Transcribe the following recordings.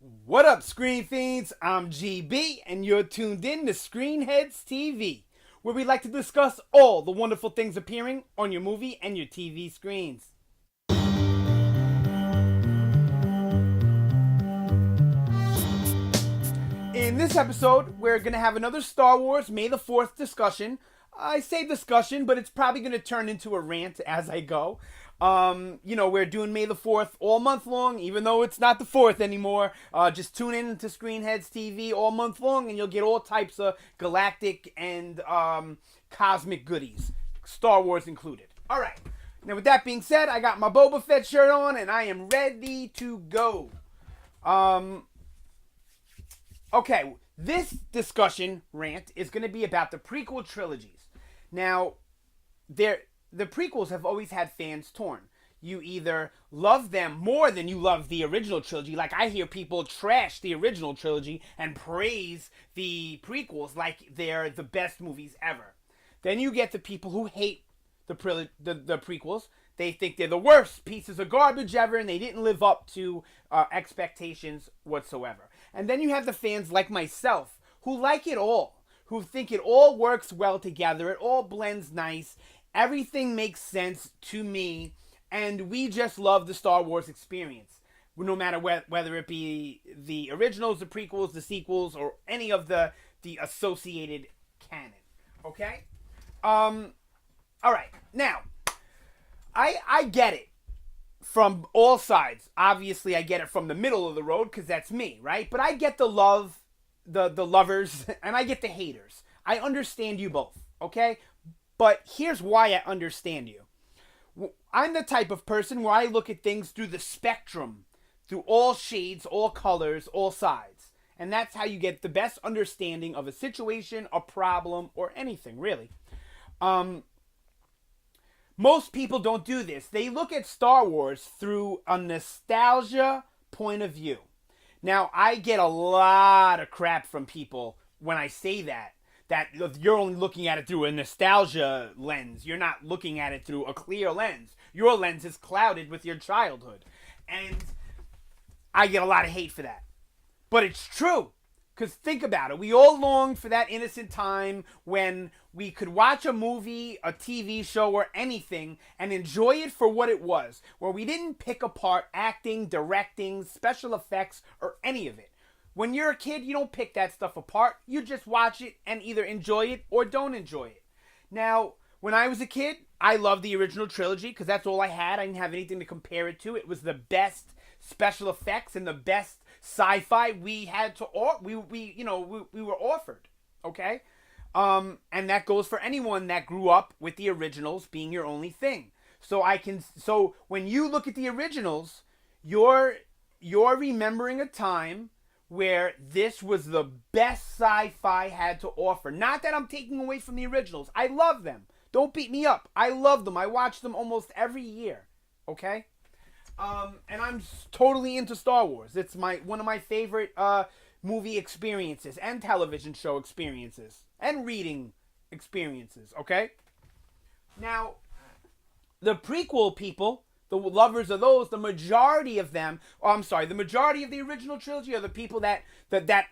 What up, Screen Fiends? I'm GB, and you're tuned in to Screenheads TV, where we like to discuss all the wonderful things appearing on your movie and your TV screens. In this episode, we're going to have another Star Wars May the 4th discussion. I say discussion, but it's probably going to turn into a rant as I go. We're doing May the 4th all month long, even though it's not the 4th anymore. Just tune in to Screenheads TV all month long, and you'll get all types of galactic and cosmic goodies, Star Wars included. All right. Now, with that being said, I got my Boba Fett shirt on, and I am ready to go. Okay, this discussion rant is going to be about the prequel trilogies. Now, the prequels have always had fans torn. You either love them more than you love the original trilogy. Like, I hear people trash the original trilogy and praise the prequels like they're the best movies ever. Then you get the people who hate the prequels. They think they're the worst pieces of garbage ever, and they didn't live up to expectations whatsoever. And then you have the fans like myself who like it all, who think it all works well together, it all blends nice, everything makes sense to me, and we just love the Star Wars experience, no matter whether it be the originals, the prequels, the sequels, or any of the associated canon. Okay? All right. Now, I get it from all sides. Obviously, I get it from the middle of the road because that's me, right? But I get the love, the lovers, and I get the haters. I understand you both, okay? But here's why I understand you. I'm the type of person where I look at things through the spectrum, through all shades, all colors, all sides. And that's how you get the best understanding of a situation, a problem, or anything, really. Most people don't do this. They look at Star Wars through a nostalgia point of view. Now, I get a lot of crap from people when I say that you're only looking at it through a nostalgia lens. You're not looking at it through a clear lens. Your lens is clouded with your childhood. And I get a lot of hate for that. But it's true. Because think about it. We all long for that innocent time when we could watch a movie, a TV show, or anything and enjoy it for what it was. Where we didn't pick apart acting, directing, special effects, or any of it. When you're a kid, you don't pick that stuff apart. You just watch it and either enjoy it or don't enjoy it. Now, when I was a kid, I loved the original trilogy because that's all I had. I didn't have anything to compare it to. It was the best special effects and the best sci-fi we had to we were offered, okay? And that goes for anyone that grew up with the originals being your only thing. So when you look at the originals, you're remembering a time where this was the best sci-fi had to offer. Not that I'm taking away from the originals. I love them. Don't beat me up. I love them. I watch them almost every year, okay? And I'm totally into Star Wars. It's one of my favorite movie experiences and television show experiences and reading experiences, okay? Now, the prequel people, the lovers of those, the majority of the original trilogy are the people that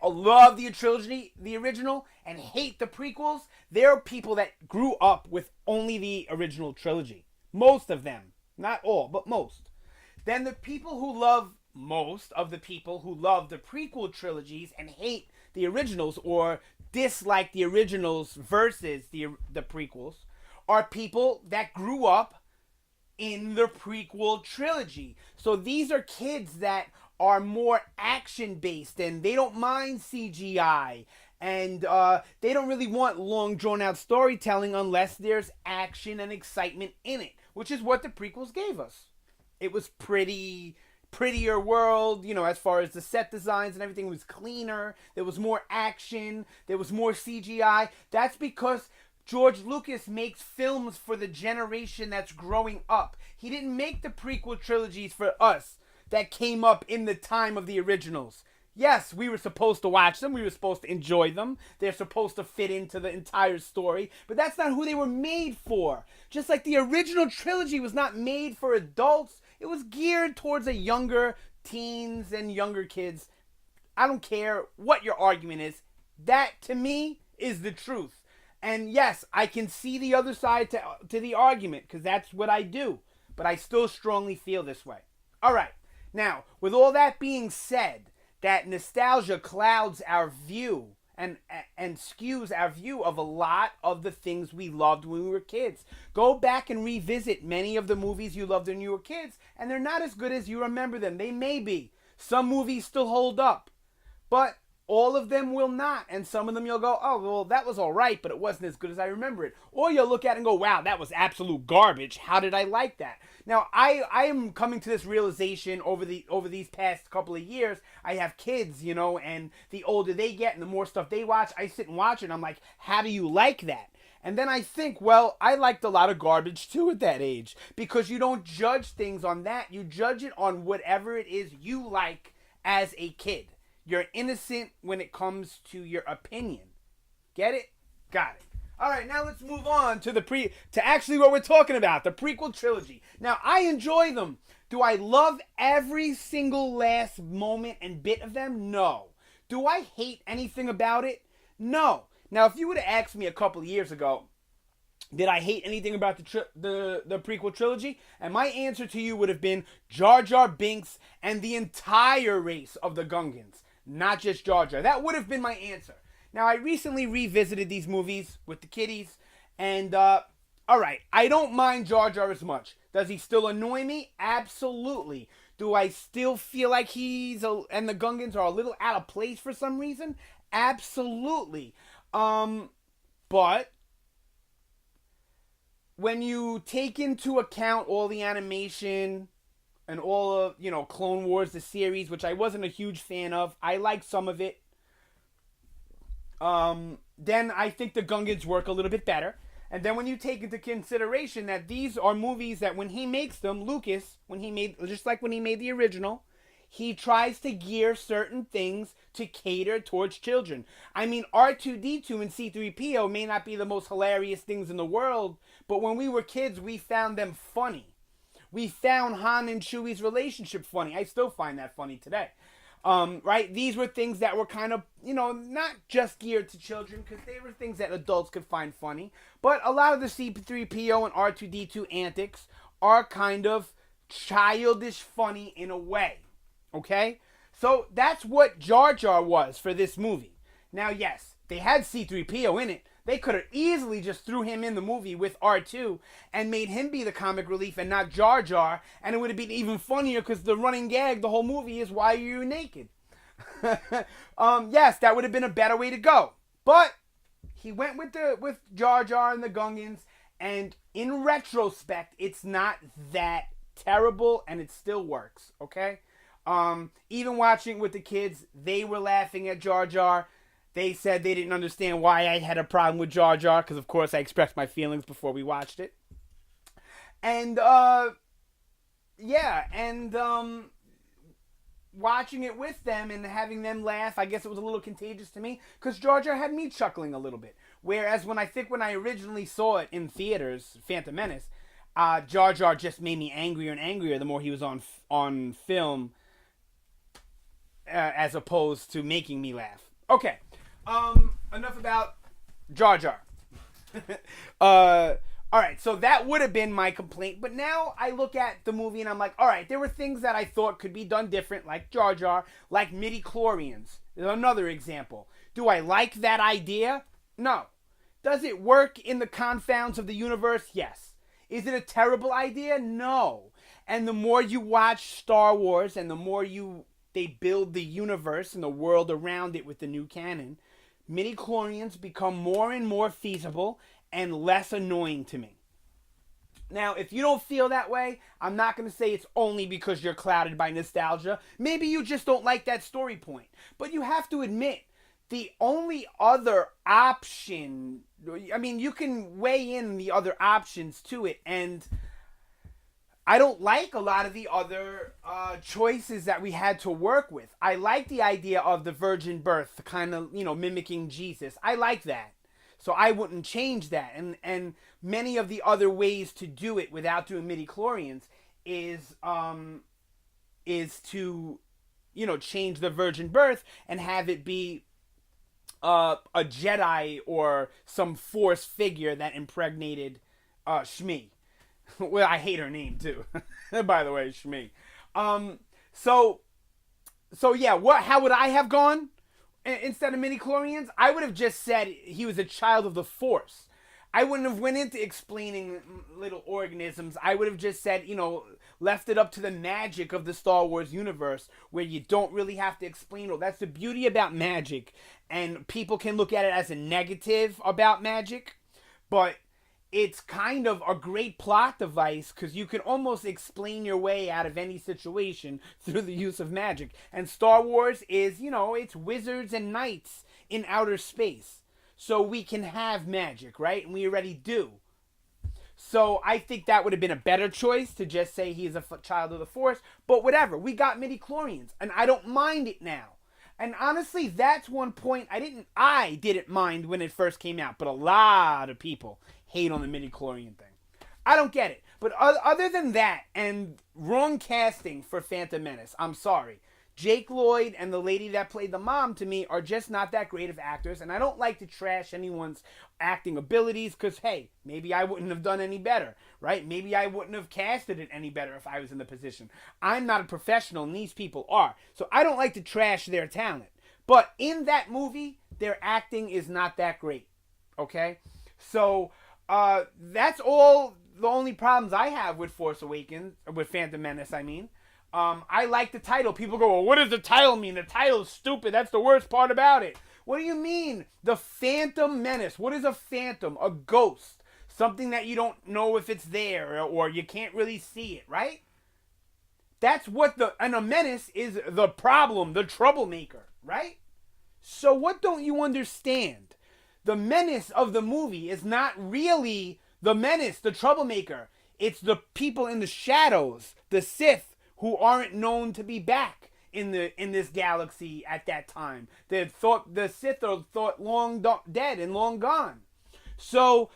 love the trilogy, the original, and hate the prequels. They're people that grew up with only the original trilogy. Most of them. Not all, but most. Then the people who love, most of the people who love the prequel trilogies and hate the originals or dislike the originals versus the prequels are people that grew up in the prequel trilogy. So these are kids that are more action-based and they don't mind CGI. And they don't really want long, drawn-out storytelling unless there's action and excitement in it, which is what the prequels gave us. It was prettier world, as far as the set designs and everything was cleaner. There was more action. There was more CGI. That's because George Lucas makes films for the generation that's growing up. He didn't make the prequel trilogies for us that came up in the time of the originals. Yes, we were supposed to watch them. We were supposed to enjoy them. They're supposed to fit into the entire story. But that's not who they were made for. Just like the original trilogy was not made for adults. It was geared towards a younger teens and younger kids I don't care what your argument is. That, to me, is the truth. And yes, I can see the other side to the argument, because that's what I do. But I still strongly feel this way. All right. Now, with all that being said, that nostalgia clouds our view and skews our view of a lot of the things we loved when we were kids. Go back and revisit many of the movies you loved when you were kids, and they're not as good as you remember them. They may be. Some movies still hold up, but all of them will not. And some of them you'll go, oh, well, that was all right, but it wasn't as good as I remember it. Or you'll look at it and go, wow, that was absolute garbage. How did I like that? Now, I am coming to this realization over these past couple of years. I have kids, you know, and the older they get and the more stuff they watch, I sit and watch it, and I'm like, how do you like that? And then I think, well, I liked a lot of garbage too at that age, because you don't judge things on that. You judge it on whatever it is you like as a kid. You're innocent when it comes to your opinion. Get it? Got it. All right, now let's move on to actually what we're talking about, the prequel trilogy. Now, I enjoy them. Do I love every single last moment and bit of them? No. Do I hate anything about it? No. Now, if you would have asked me a couple of years ago, did I hate anything about the prequel trilogy? And my answer to you would have been Jar Jar Binks and the entire race of the Gungans. Not just Jar Jar. That would have been my answer. Now, I recently revisited these movies with the kiddies, and, alright, I don't mind Jar Jar as much. Does he still annoy me? Absolutely. Do I still feel like and the Gungans are a little out of place for some reason? Absolutely. But when you take into account all the animation and all of, you know, Clone Wars, the series, which I wasn't a huge fan of. I liked some of it. Then I think the Gungans work a little bit better. And then when you take into consideration that these are movies that when he makes them, Lucas, just like when he made the original, he tries to gear certain things to cater towards children. I mean, R2-D2 and C-3PO may not be the most hilarious things in the world, but when we were kids, we found them funny. We found Han and Chewie's relationship funny. I still find that funny today. Right? These were things that were kind of, you know, not just geared to children, because they were things that adults could find funny. But a lot of the C-3PO and R2-D2 antics are kind of childish funny in a way. Okay? So that's what Jar Jar was for this movie. Now, yes, they had C-3PO in it. They could have easily just threw him in the movie with R2 and made him be the comic relief and not Jar Jar, and it would have been even funnier because the running gag the whole movie is, why are you naked? Yes, that would have been a better way to go. But he went with Jar Jar and the Gungans, and in retrospect, it's not that terrible, and it still works, okay? Even watching with the kids, they were laughing at Jar Jar. They said they didn't understand why I had a problem with Jar Jar, because of course I expressed my feelings before we watched it. And, watching it with them and having them laugh, I guess it was a little contagious to me, because Jar Jar had me chuckling a little bit. Whereas when I originally saw it in theaters, Phantom Menace, Jar Jar just made me angrier and angrier the more he was on film, as opposed to making me laugh. Okay. Enough about Jar Jar. Alright, so that would have been my complaint, but now I look at the movie and I'm like, alright, there were things that I thought could be done different, like Jar Jar, like midi-chlorians. There's another example. Do I like that idea? No. Does it work in the confounds of the universe? Yes. Is it a terrible idea? No. And the more you watch Star Wars and the more they build the universe and the world around it with the new canon, midi-chlorians become more and more feasible and less annoying to me. Now, if you don't feel that way, I'm not going to say it's only because you're clouded by nostalgia. Maybe you just don't like that story point. But you have to admit, the only other option, I mean, you can weigh in the other options to it, and I don't like a lot of the other choices that we had to work with. I like the idea of the virgin birth, kind of, you know, mimicking Jesus. I like that. So I wouldn't change that. And many of the other ways to do it without doing midi-chlorians is to change the virgin birth and have it be a Jedi or some Force figure that impregnated Shmi. Well, I hate her name too. By the way, Shmi. So yeah, how would I have gone instead of midichlorians? I would have just said he was a child of the Force. I wouldn't have went into explaining little organisms. I would have just said, left it up to the magic of the Star Wars universe, where you don't really have to explain it. That's the beauty about magic, and people can look at it as a negative about magic, but it's kind of a great plot device because you can almost explain your way out of any situation through the use of magic. And Star Wars is, it's wizards and knights in outer space. So we can have magic, right? And we already do. So I think that would have been a better choice to just say he's a child of the Force. But whatever, we got midichlorians, and I don't mind it now. And honestly, that's one point I didn't mind when it first came out, but a lot of people hate on the midichlorian thing. I don't get it. But other than that, and wrong casting for Phantom Menace, I'm sorry. Jake Lloyd and the lady that played the mom, to me, are just not that great of actors, and I don't like to trash anyone's acting abilities because, hey, maybe I wouldn't have done any better, right? Maybe I wouldn't have casted it any better if I was in the position. I'm not a professional, and these people are, so I don't like to trash their talent. But in that movie, their acting is not that great, okay? So that's all the only problems I have with Force Awakens, with Phantom Menace, I mean. I like the title. People go, well, what does the title mean? The title's stupid. That's the worst part about it. What do you mean? The Phantom Menace. What is a phantom? A ghost. Something that you don't know if it's there or you can't really see it, right? That's what and a menace is the problem, the troublemaker, right? So what don't you understand? The menace of the movie is not really the menace, the troublemaker. It's the people in the shadows, the Sith, who aren't known to be back in this galaxy at that time. The Sith are thought long dead and long gone. So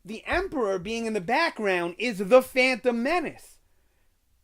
the Emperor being in the background is the Phantom Menace.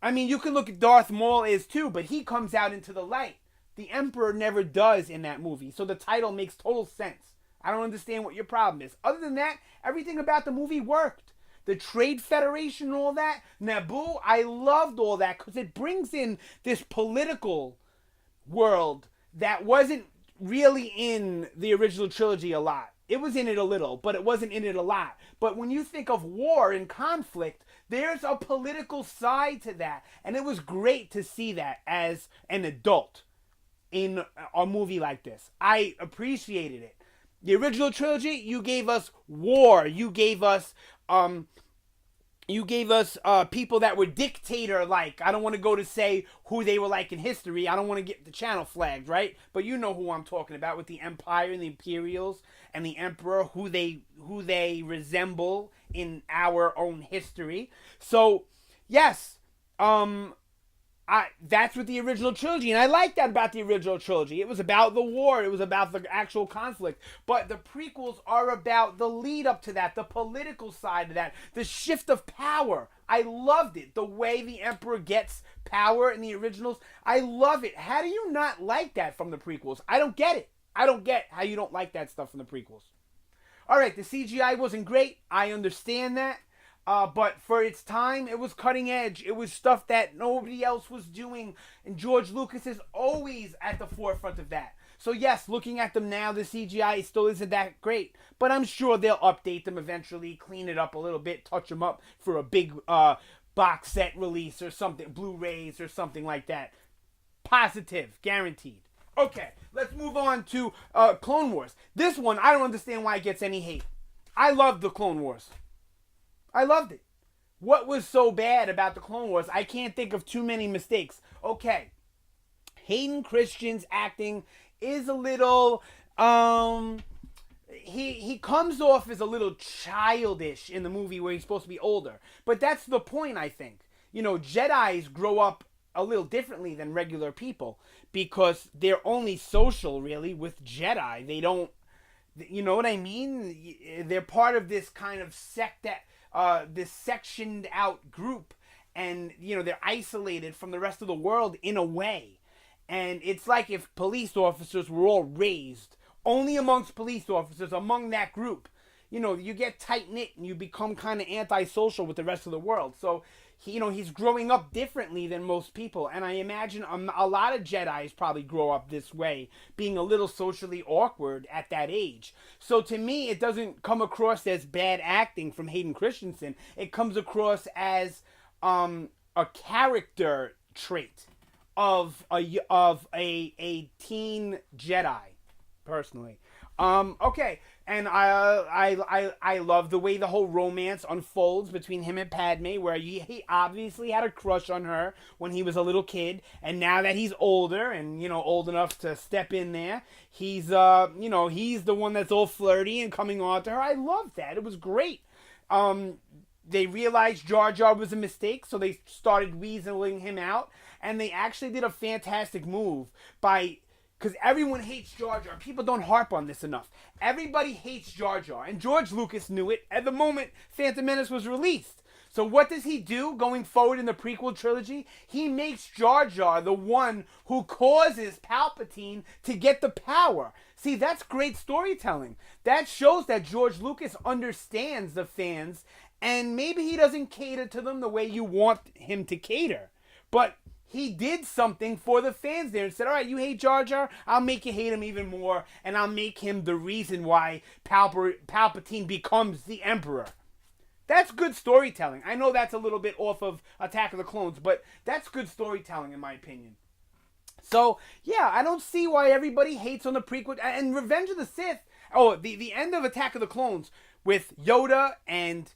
I mean, you can look at Darth Maul is too, but he comes out into the light. The Emperor never does in that movie, so the title makes total sense. I don't understand what your problem is. Other than that, everything about the movie worked. The Trade Federation and all that, Naboo, I loved all that because it brings in this political world that wasn't really in the original trilogy a lot. It was in it a little, but it wasn't in it a lot. But when you think of war and conflict, there's a political side to that. And it was great to see that as an adult in a movie like this. I appreciated it. The original trilogy, you gave us war. You gave us people that were dictator-like. I don't want to go to say who they were like in history. I don't want to get the channel flagged, right? But you know who I'm talking about with the Empire and the Imperials and the Emperor, who they resemble in our own history. So, yes, that's what the original trilogy, and I like that about the original trilogy. It was about the war. It was about the actual conflict. But the prequels are about the lead up to that, the political side of that, the shift of power. I loved it. The way the Emperor gets power in the originals, I love it. How do you not like that from the prequels? I don't get it. I don't get how you don't like that stuff from the prequels. All right, the CGI wasn't great. I understand that. But for its time, it was cutting edge. It was stuff that nobody else was doing. And George Lucas is always at the forefront of that. So yes, looking at them now, the CGI still isn't that great. But I'm sure they'll update them eventually, clean it up a little bit, touch them up for a big box set release or something, Blu-rays or something like that. Positive, guaranteed. Okay, let's move on to Clone Wars. This one, I don't understand why it gets any hate. I loved the Clone Wars. I loved it. What was so bad about the Clone Wars? I can't think of too many mistakes. Okay. Hayden Christensen's acting is a little he comes off as a little childish in the movie where he's supposed to be older. But that's the point, I think. You know, Jedis grow up a little differently than regular people because they're only social really with Jedi. They don't, you know what I mean? They're part of this kind of sect that this sectioned out group, and you know they're isolated from the rest of the world in a way, And it's like if police officers were all raised only amongst police officers, among that group. You know, you get tight knit and you become kind of antisocial with the rest of the world. So, he's growing up differently than most people. And I imagine a lot of Jedis probably grow up this way, being a little socially awkward at that age. So to me, it doesn't come across as bad acting from Hayden Christensen. It comes across as a character trait of a teen Jedi, personally. Okay, and I love the way the whole romance unfolds between him and Padme, where he obviously had a crush on her when he was a little kid, and now that he's older and old enough to step in there, he's he's the one that's all flirty and coming on to her. I love that. It was great. They realized Jar Jar was a mistake, so they started weaseling him out, and they actually did a fantastic move by. Because everyone hates Jar Jar. People don't harp on this enough. Everybody hates Jar Jar. And George Lucas knew it at the moment Phantom Menace was released. So what does he do going forward in the prequel trilogy? He makes Jar Jar the one who causes Palpatine to get the power. See, that's great storytelling. That shows that George Lucas understands the fans, and maybe he doesn't cater to them the way you want him to cater. But he did something for the fans there and said, all right, you hate Jar Jar? I'll make you hate him even more, and I'll make him the reason why Palpatine becomes the Emperor. That's good storytelling. I know that's a little bit off of Attack of the Clones, but that's good storytelling in my opinion. So, yeah, I don't see why everybody hates on the prequel. And Revenge of the Sith, the end of Attack of the Clones with Yoda and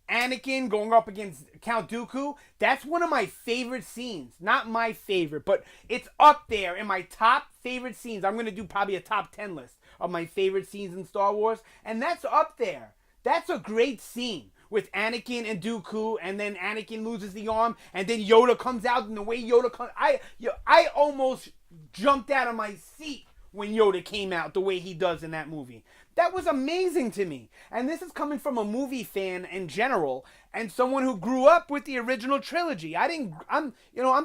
Anakin going up against Count Dooku, that's one of my favorite scenes. Not my favorite, but it's up there in my top favorite scenes. I'm going to do probably a top 10 list of my favorite scenes in Star Wars, and that's up there. That's a great scene with Anakin and Dooku, and then Anakin loses the arm, and then Yoda comes out, and the way Yoda comes... I almost jumped out of my seat when Yoda came out the way he does in that movie. That was amazing to me. And this is coming from a movie fan in general and someone who grew up with the original trilogy. I'm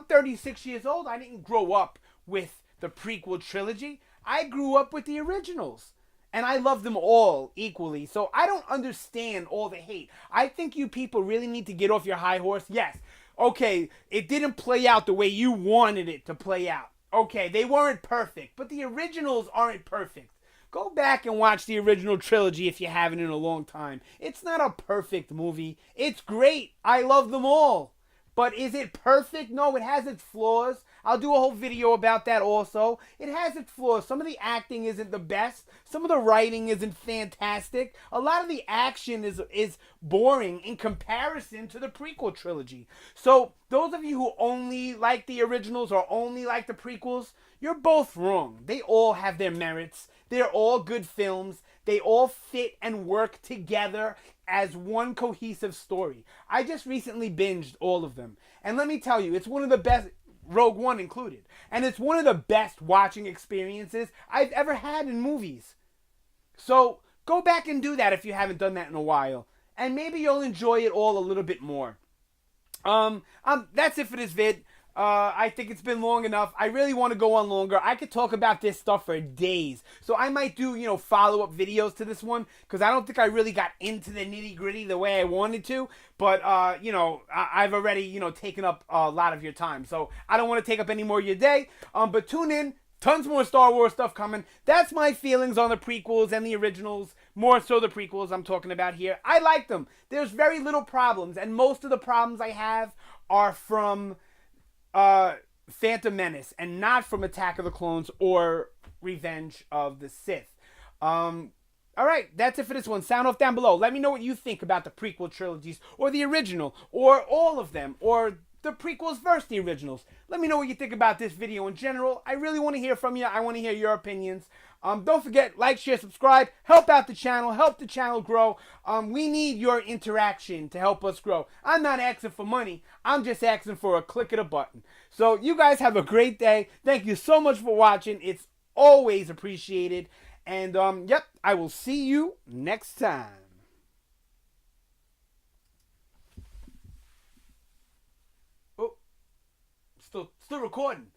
36 years old. I didn't grow up with the prequel trilogy. I grew up with the originals. And I love them all equally. So I don't understand all the hate. I think you people really need to get off your high horse. Yes. Okay, it didn't play out the way you wanted it to play out. Okay, they weren't perfect, but the originals aren't perfect. Go back and watch the original trilogy if you haven't in a long time. It's not a perfect movie. It's great. I love them all. But is it perfect? No, it has its flaws. I'll do a whole video about that also. It has its flaws. Some of the acting isn't the best. Some of the writing isn't fantastic. A lot of the action is boring in comparison to the prequel trilogy. So those of you who only like the originals or only like the prequels, you're both wrong. They all have their merits. They're all good films. They all fit and work together as one cohesive story. I just recently binged all of them. And let me tell you, it's one of the best, Rogue One included. And it's one of the best watching experiences I've ever had in movies. So go back and do that if you haven't done that in a while. And maybe you'll enjoy it all a little bit more. That's it for this vid. I think it's been long enough. I really want to go on longer. I could talk about this stuff for days. So I might do, follow-up videos to this one. Because I don't think I really got into the nitty-gritty the way I wanted to. But, I've already, taken up a lot of your time. So I don't want to take up any more of your day. But tune in. Tons more Star Wars stuff coming. That's my feelings on the prequels and the originals. More so the prequels I'm talking about here. I like them. There's very little problems. And most of the problems I have are from Phantom Menace and not from Attack of the Clones or Revenge of the Sith. Alright, that's it for this one. Sound off down below. Let me know what you think about the prequel trilogies or the original or all of them or the prequels versus the originals. Let me know what you think about this video in general. I really want to hear from you. I want to hear your opinions. Don't forget, like, share, subscribe. Help out the channel. Help the channel grow. We need your interaction to help us grow. I'm not asking for money. I'm just asking for a click of the button. So you guys have a great day. Thank you so much for watching. It's always appreciated. And, I will see you next time. Oh, still still recording.